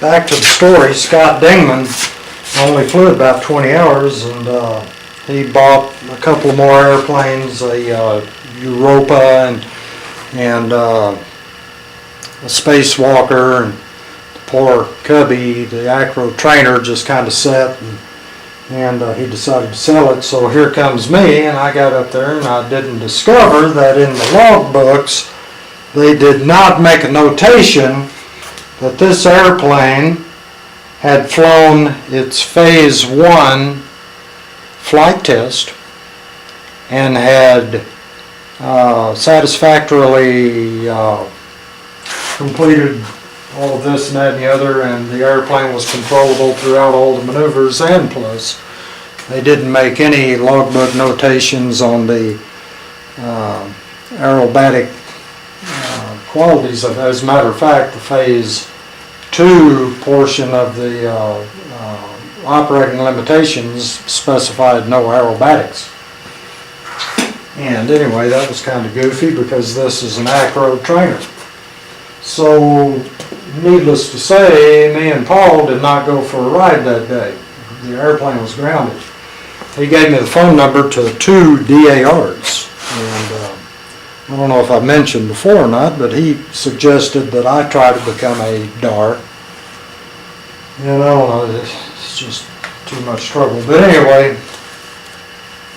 back to the story. Scott Dingman only flew about 20 hours, and he bought a couple more airplanes, a Europa and a Spacewalker, and poor Cubby, the Acro trainer, just kind of set, and he decided to sell it. So here comes me, and I got up there and I didn't discover that in the log books they did not make a notation that this airplane had flown its Phase 1 flight test and had satisfactorily completed all of this and that and the other, and the airplane was controllable throughout all the maneuvers, and plus they didn't make any logbook notations on the aerobatic qualities of it. As a matter of fact, the Phase 2 portion of the operating limitations specified no aerobatics. And anyway, that was kind of goofy because this is an Acro trainer. So, needless to say, me and Paul did not go for a ride that day. The airplane was grounded. He gave me the phone number to 2 DARs, and I don't know if I mentioned before or not, but he suggested that I try to become a DAR. And I don't know, it's just too much trouble. But anyway,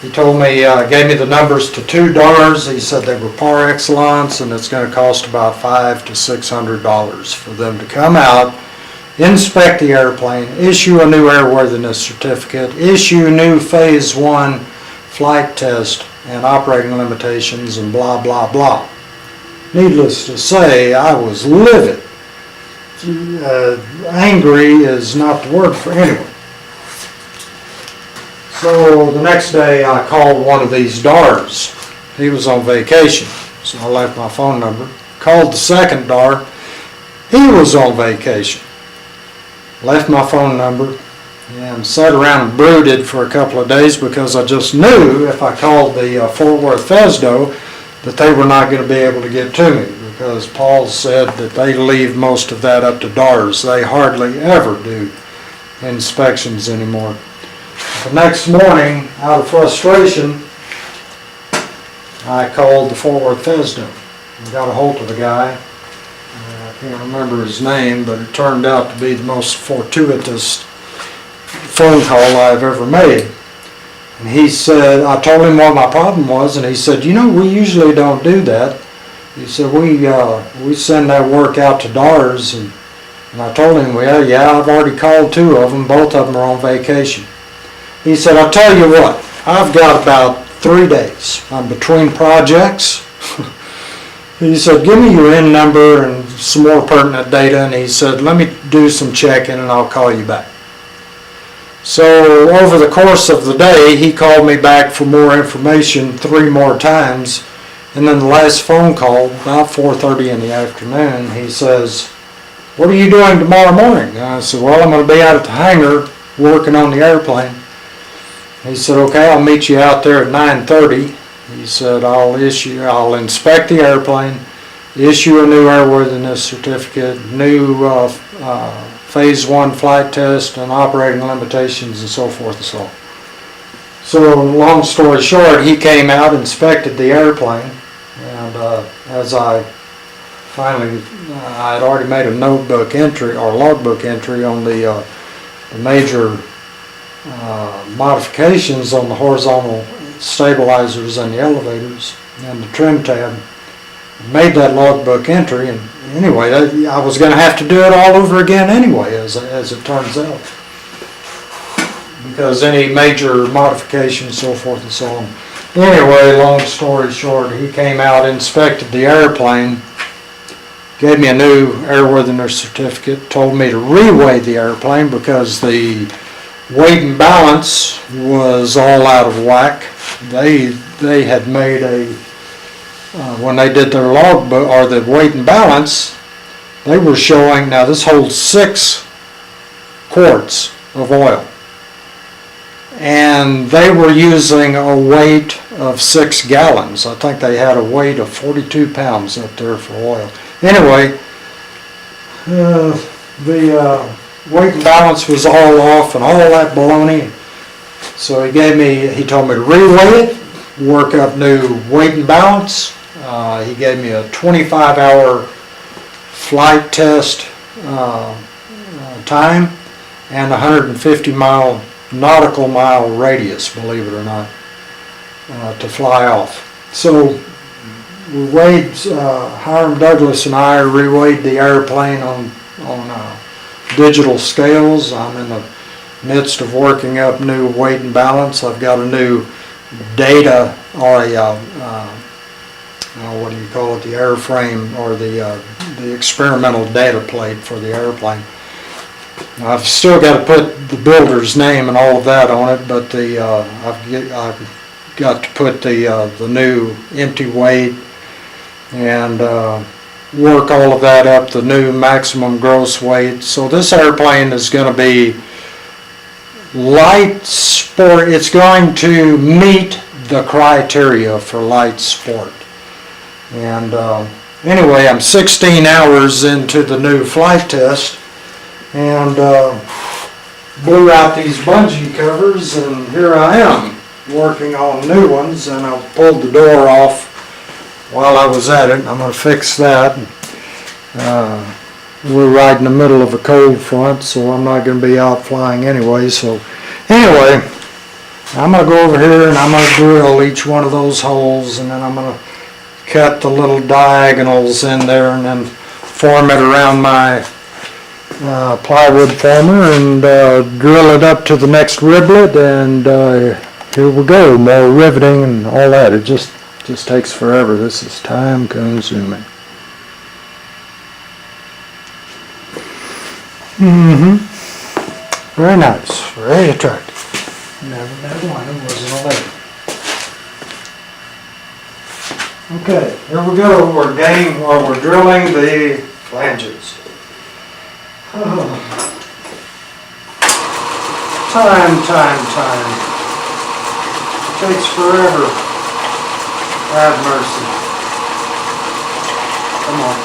he told me, gave me the numbers to 2 DARs. He said they were par excellence, and it's going to cost about $500 to $600 for them to come out, inspect the airplane, issue a new airworthiness certificate, issue new Phase 1 flight test and operating limitations, and blah, blah, blah. Needless to say, I was livid. Angry is not the word for anyone. So the next day I called one of these DARs. He was on vacation, so I left my phone number. Called the second DAR. He was on vacation. Left my phone number and sat around and brooded for a couple of days because I just knew if I called the Fort Worth FESDO that they were not going to be able to get to me, because Paul said that they leave most of that up to DARs. They hardly ever do inspections anymore. The next morning, out of frustration, I called the Fort Worth FESDO and got a hold of the guy. I can't remember his name, but it turned out to be the most fortuitous phone call I've ever made. And he said, I told him what my problem was, and he said, you know, we usually don't do that. He said, we send that work out to DARs, and I told him, well, yeah, I've already called 2 of them. Both of them are on vacation. He said, I'll tell you what, I've got about 3 days. I'm between projects. He said, give me your IN number and some more pertinent data, and he said, let me do some checking and I'll call you back. So over the course of the day, he called me back for more information 3 more times, and then the last phone call, about 4:30 in the afternoon, he says, what are you doing tomorrow morning? And I said, well, I'm going to be out at the hangar working on the airplane. He said, okay, I'll meet you out there at 9:30. He said, I'll inspect the airplane, issue a new airworthiness certificate, new Phase 1 flight test and operating limitations, and so forth and so on. So long story short, he came out, inspected the airplane, and as I finally, I had already made a notebook entry or logbook entry on the major modifications on the horizontal stabilizers and the elevators and the trim tab. Made that logbook entry, and anyway, I was going to have to do it all over again anyway, as it turns out, because any major modification, so forth and so on. Anyway, long story short, he came out, inspected the airplane, gave me a new airworthiness certificate, told me to reweigh the airplane because the weight and balance was all out of whack. They had made a when they did their logbook, or the weight and balance, they were showing, now this holds 6 quarts of oil, and they were using a weight of 6 gallons. I think they had a weight of 42 pounds up there for oil. Anyway, the weight and balance was all off and all that baloney. So he told me to reweigh it, work up new weight and balance. He gave me a 25-hour flight test time and 150-mile nautical mile radius, believe it or not, to fly off. So we weighed, Hiram Douglas and I reweighed the airplane on digital scales. I'm in the midst of working up new weight and balance. I've got a new data, or what do you call it, the airframe, or the experimental data plate for the airplane. I've still got to put the builder's name and all of that on it, but I've got to put the new empty weight and work all of that up, the new maximum gross weight. So this airplane is going to be light sport. It's going to meet the criteria for light sport. And anyway, I'm 16 hours into the new flight test, and blew out these bungee covers, and here I am working on new ones, and I pulled the door off while I was at it. I'm going to fix that. We're right in the middle of a cold front, so I'm not going to be out flying anyway. So anyway, I'm going to go over here and I'm going to drill each one of those holes, and then I'm going to cut the little diagonals in there and then form it around my plywood former and drill it up to the next riblet, and here we go, more riveting and all that. It just takes forever. This is time consuming. Very nice, very attractive. Never met one who wasn't a lady. Okay, here we go. We're drilling the flanges. Time. Takes forever. Have mercy. Come on.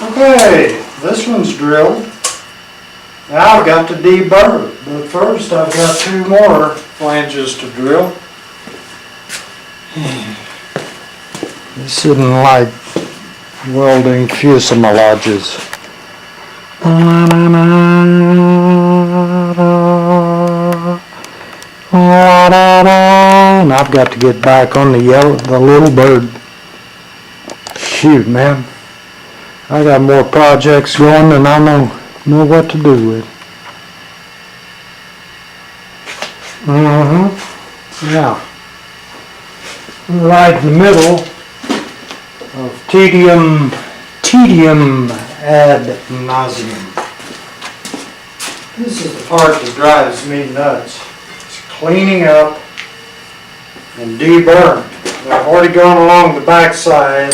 Okay, this one's drilled. Now I've got to deburr, but first I've got two more flanges to drill. This isn't like welding fuselages. And I've got to get back on the little bird. Shoot, man. I got more projects going than I know what to do with. Yeah. Right in the middle of tedium ad nauseum. This is the part that drives me nuts. It's cleaning up and deburring. I've already gone along the backside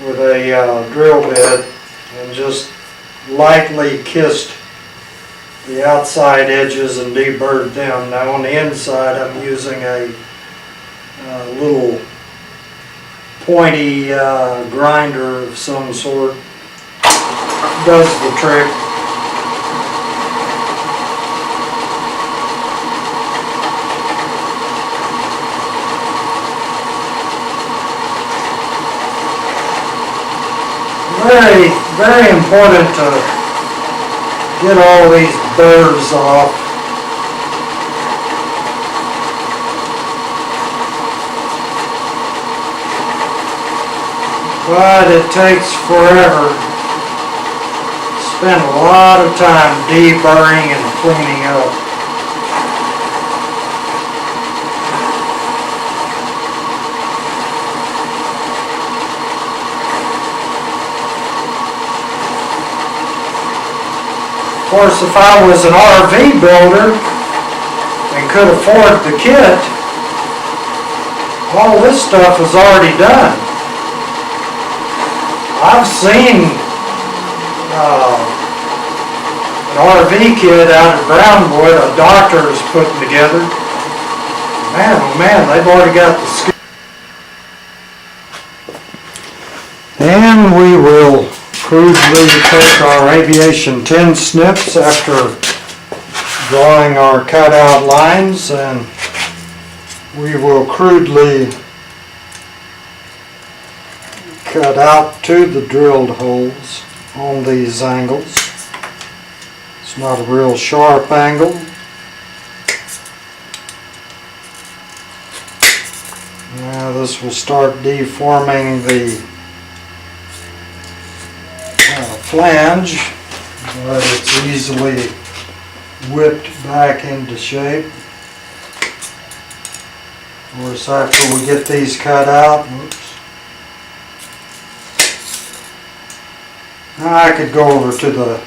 with a drill bit and just lightly kissed the outside edges and deburred them. Now on the inside I'm using a little pointy grinder of some sort. Does the trick. Very, very important to get all these burrs off. But it takes forever. Spend a lot of time deburring and cleaning up. Of course, if I was an RV builder and could afford the kit, all this stuff is already done. I've seen an RV kit out at Brownwood a doctor is putting together. Man, oh man, they've already got the skill. And we will crudely take our aviation tin snips after drawing our cutout lines, and we will crudely cut out to the drilled holes on these angles. It's not a real sharp angle. Now this will start deforming the flange, but it's easily whipped back into shape. Of course, after we get these cut out, now I could go over to the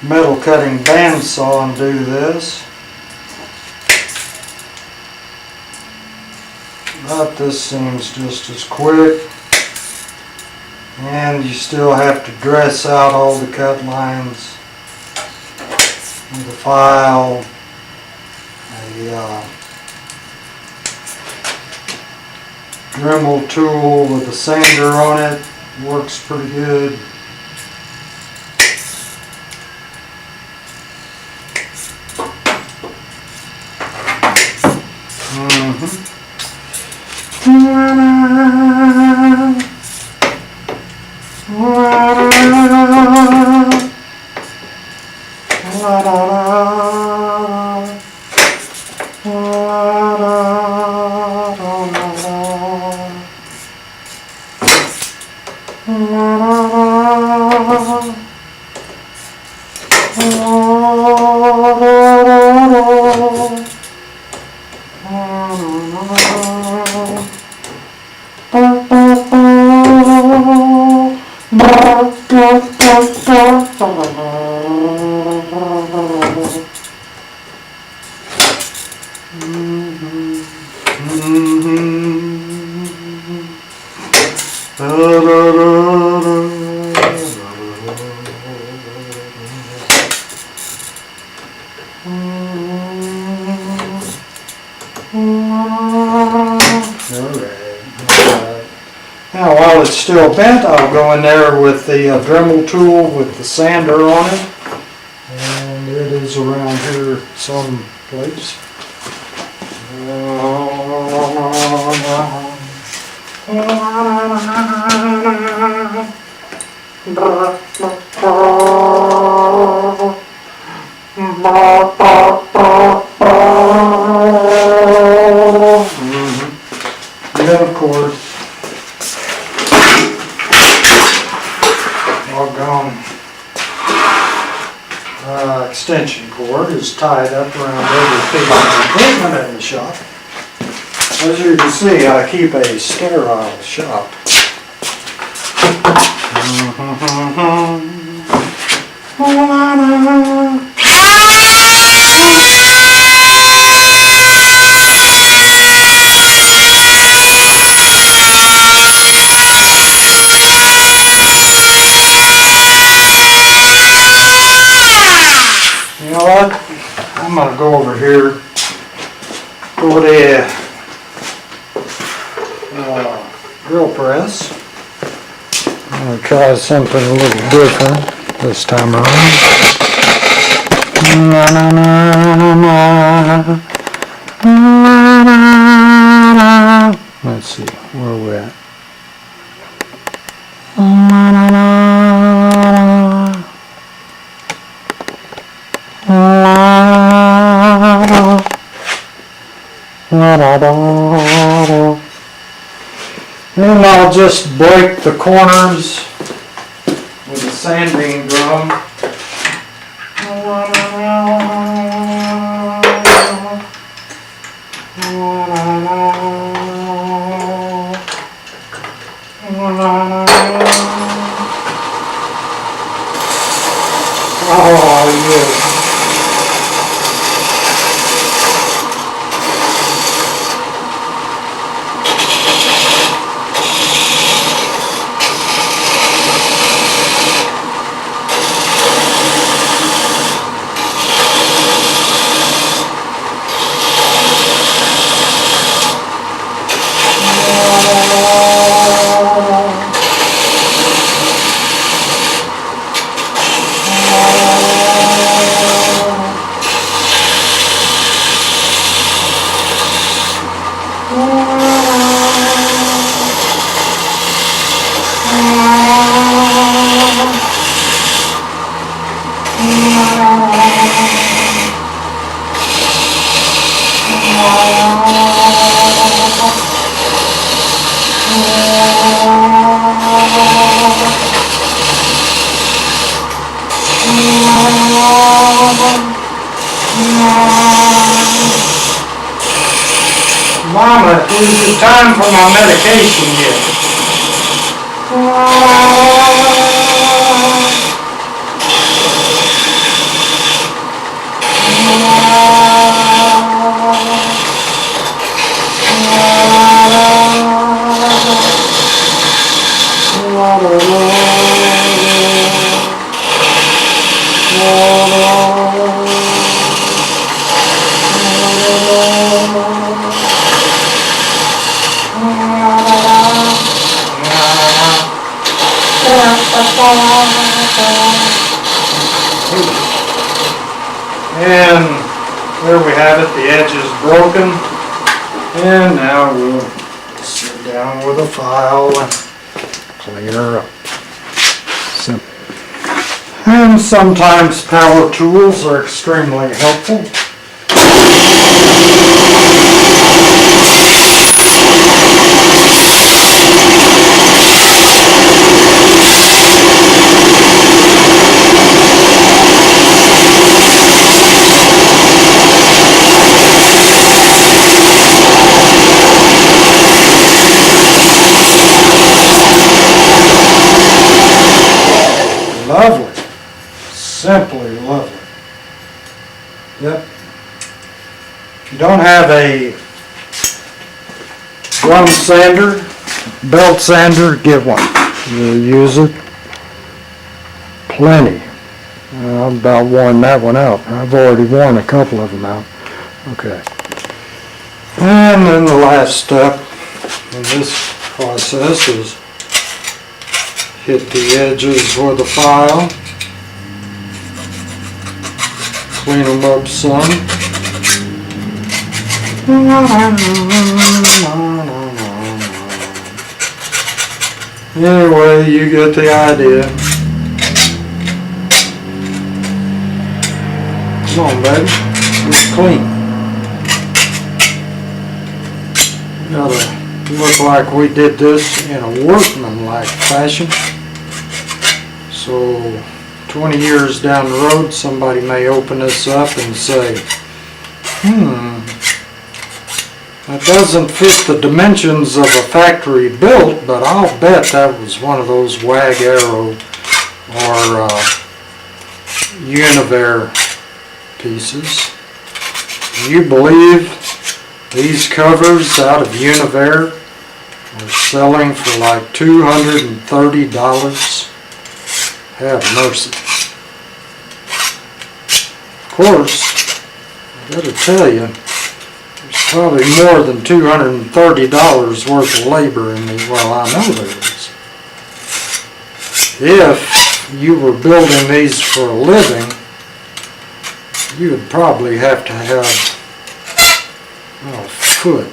metal cutting bandsaw and do this. But this seems just as quick, and you still have to dress out all the cut lines with a file, a Dremel tool with a sander on it works pretty good. Now while it's still bent, I'll go in there with the Dremel tool with the sander on it, and it is around here someplace. Yeah, of course. Doggone. extension cord is tied up around every piece of equipment in the shop. As you can see, I keep a sterile shop. You know what? I'm gonna go over here to the drill press. I'm gonna try something a little different this time around. Let's see, where are we at? And I'll just break the corners with a sanding drum. Oh, yeah. Mama, is it time for my medication yet? And there we have it, the edge is broken. And now we'll sit down with a file and clean her up. Simple. And sometimes power tools are extremely helpful. Lovely. Simply lovely. Yep. If you don't have a drum sander, belt sander, get one. You'll use it plenty. I've about worn that one out. I've already worn a couple of them out. Okay. And then the last step in this process is hit the edges with a file, clean them up some. Anyway, you get the idea. Come on, baby, it's clean. Gotta look like we did this in a workmanlike fashion. So 20 years down the road, somebody may open this up and say, that doesn't fit the dimensions of a factory built, but I'll bet that was one of those Wag Arrow or Univer pieces. You believe these covers out of Univer are selling for like $230? Have mercy. Of course, I gotta tell you, there's probably more than $230 worth of labor in these. Well, I know there is. If you were building these for a living, you would probably have to have a foot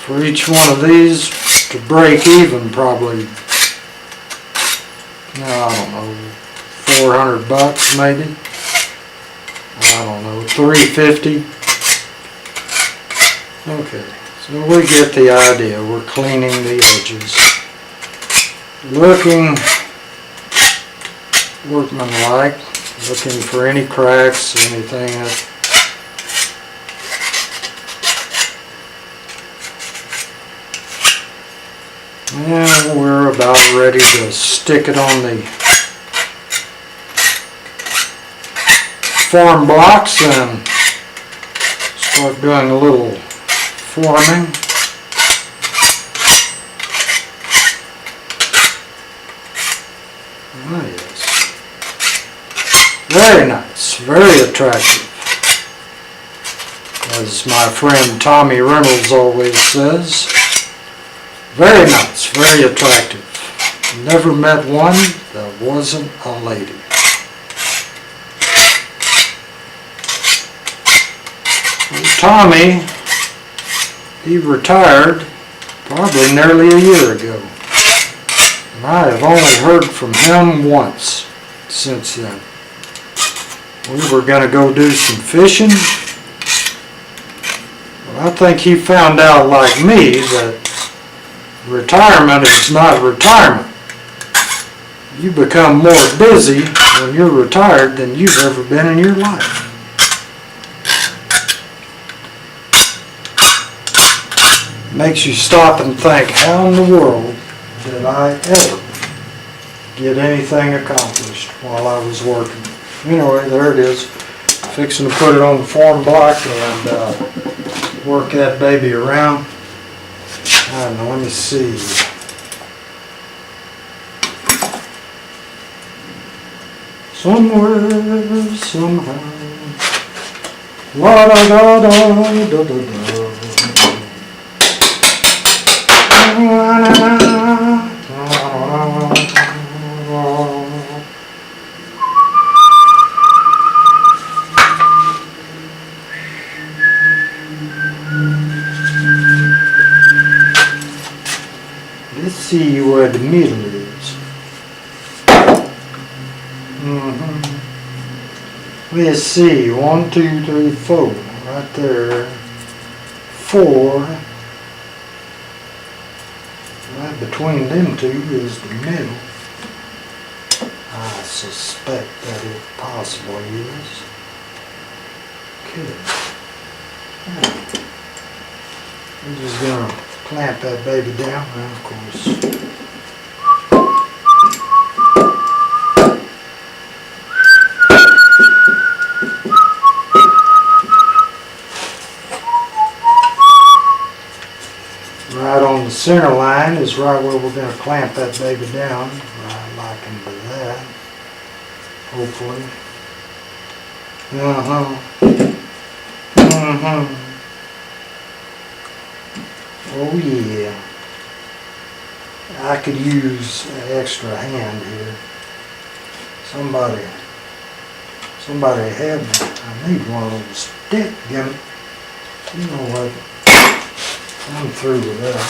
for each one of these to break even, probably, I don't know, $400 maybe. I don't know, $350. Okay, so we get the idea. We're cleaning the edges, looking workmanlike, looking for any cracks, anything that. And we're about ready to stick it on the form blocks and start doing a little forming. Ah, yes. Very nice, very attractive. As my friend Tommy Reynolds always says, very nice, very attractive. Never met one that wasn't a lady. Tommy, he retired probably nearly a year ago. And I have only heard from him once since then. We were going to go do some fishing. Well, I think he found out, like me, that retirement is not retirement. You become more busy when you're retired than you've ever been in your life. Makes you stop and think, how in the world did I ever get anything accomplished while I was working? Anyway, there it is. Fixing to put it on the form block and work that baby around. I don't know, let me see. Somewhere, somehow. La da da da da da da. Let's see where the middle is. Let's see, 1, 2, 3, 4, right there. 4. Right between them two is the middle. I suspect that it possibly is. Okay. I'm just gonna clamp that baby down, and of course. Right on the center line is right where we're going to clamp that baby down, right like into that, hopefully. Oh yeah. I could use an extra hand here. Somebody help me. I need one of those stick gum. You know what? I'm through with that.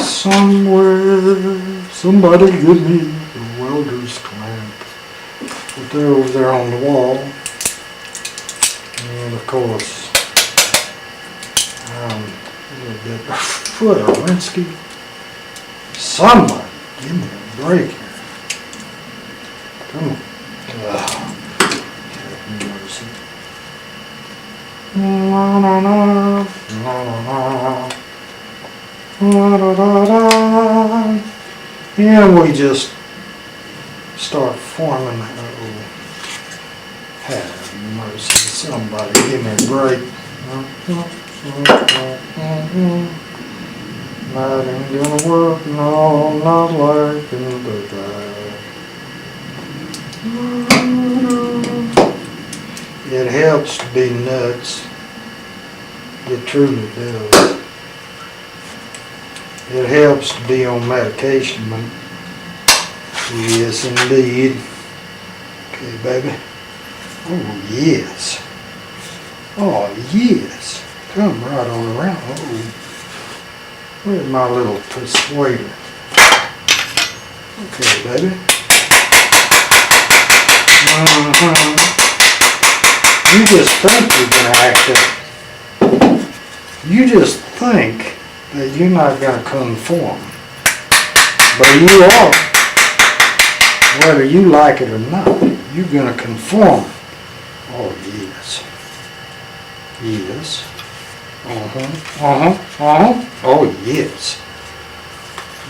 Somewhere, somebody give me the welder's clamp. But they're over there on the wall. And of course, a little bit foot of Rinsky. Somebody give me a break here. Come on. La, la, la, la, la, la, la, la, la. And we just start forming. Oh, have mercy, somebody give me a break. That ain't gonna work, no, not like in the day. It helps to be nuts. It truly does. It helps to be on medication, man. Yes, indeed. Okay, baby. Oh, yes. Oh, yes. Come right on around. Oh. Where's my little persuader? Okay, baby. You just think you're going to act up. You just think that you're not going to conform. But you are. Whether you like it or not, you're going to conform. Oh, yes. Yes. Oh, yes.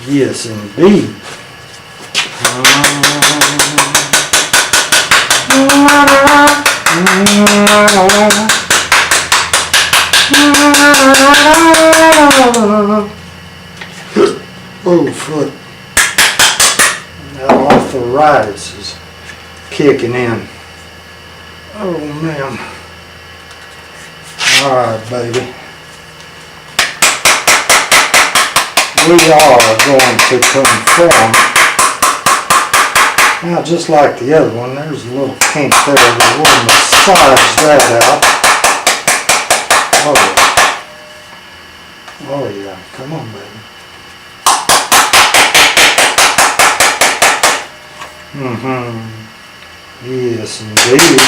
Yes, indeed. Oh, foot. That arthritis is kicking in. Oh, man. All right, baby. We are going to conform. Now, just like the other one, there's a little kink there. We'll massage that out. Oh, yeah. Oh, yeah. Come on, baby. Yes, indeed.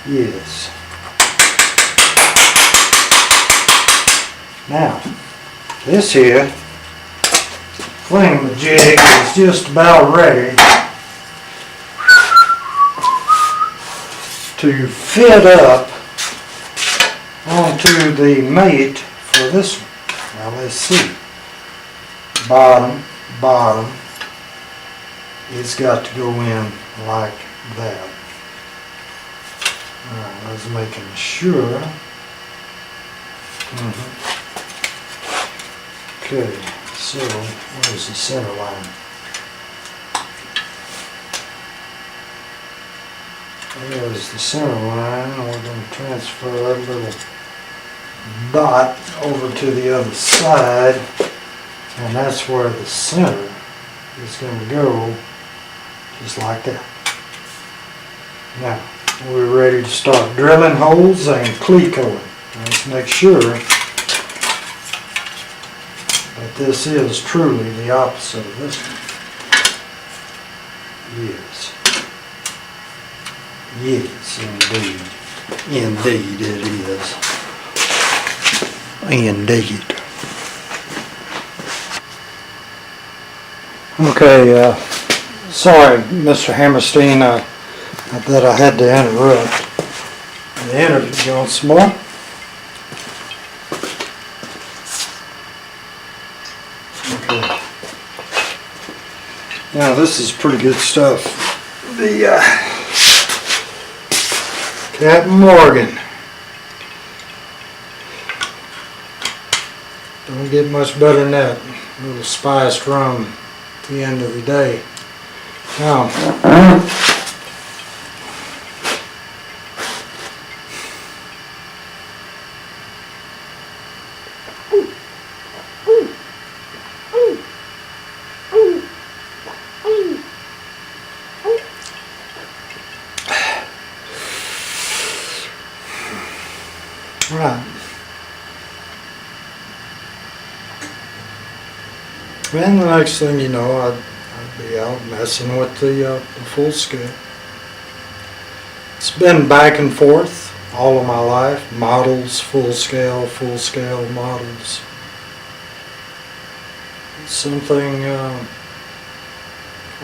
Yes. Now, this here thingamajig is just about ready to fit up onto the mate for this one. Now let's see. Bottom. It's got to go in like that. Alright, let's making sure. Okay, so where's the center line? There's the center line. We're going to transfer that little dot over to the other side, and that's where the center is going to go, just like that. Now, we're ready to start drilling holes and clecoing. Let's make sure that this is truly the opposite of this one. Yes. Yes, indeed. Indeed it is. Indeed. Okay, sorry, Mr. Hammerstein, that I had to interrupt the interview once more. Okay. Now this is pretty good stuff. The Captain Morgan. Don't get much better than that. A little spiced rum at the end of the day. Now, right. And the next thing you know, I'd be out messing with the full scale. It's been back and forth all of my life. Models, full scale models. It's something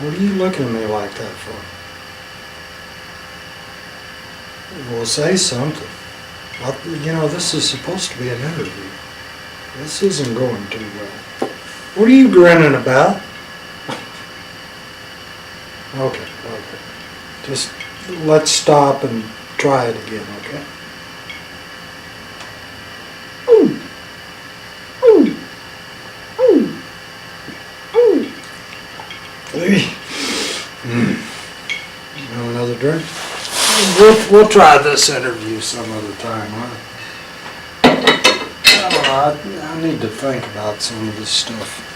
What are you looking at me like that for? Well, say something. You know, this is supposed to be an interview. This isn't going too well. What are you grinning about? Okay. Just let's stop and try it again, okay? Want another drink? We'll try this interview some other time, huh? I don't know, I need to think about some of this stuff.